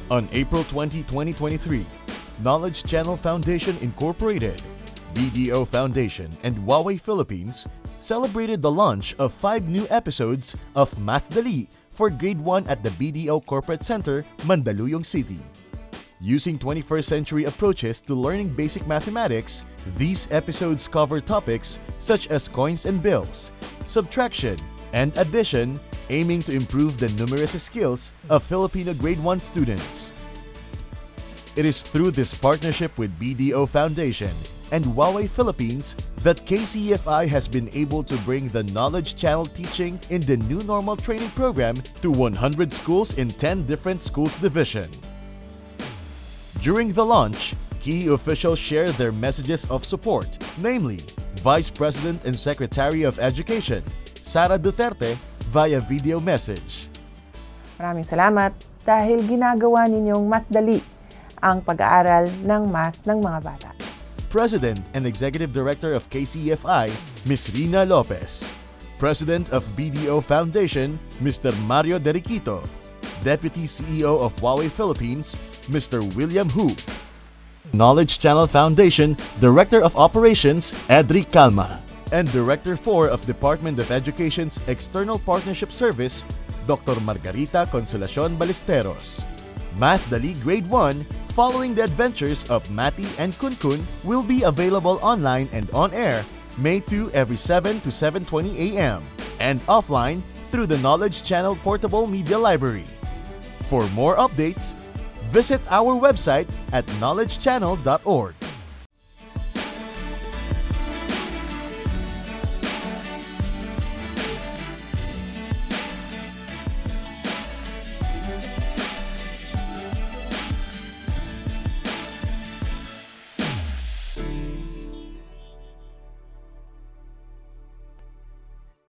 On April 20, 2023, Knowledge Channel Foundation Incorporated, BDO Foundation, and Huawei Philippines celebrated the launch of 5 new episodes of MathDali for Grade 1 at the BDO Corporate Center, Mandaluyong City. Using 21st century approaches to learning basic mathematics, these episodes cover topics such as coins and bills, subtraction, and addition, aiming to improve the numeracy skills of Filipino Grade 1 students. It is through this partnership with BDO Foundation and Huawei Philippines that KCFI has been able to bring the Knowledge Channel teaching in the New Normal training program to 100 schools in 10 different schools division. During the launch, key officials shared their messages of support, namely Vice President and Secretary of Education, Sara Duterte, via video message. Maraming salamat dahil ginagawa ninyong MathDali ang pag-aaral ng math ng mga bata. President and Executive Director of KCFI, Ms. Rina Lopez. President of BDO Foundation, Mr. Mario Deriquito. Deputy CEO of Huawei Philippines, Mr. William Hu. Knowledge Channel Foundation Director of Operations, Edric Calma. And Director 4 of Department of Education's External Partnership Service, Dr. Margarita Consolacion Ballesteros. MathDali Grade 1, following the adventures of Mati and Kunkun, will be available online and on air May 2 every 7 to 7:20 a.m. and offline through the Knowledge Channel Portable Media Library. For more updates, visit our website at knowledgechannel.org.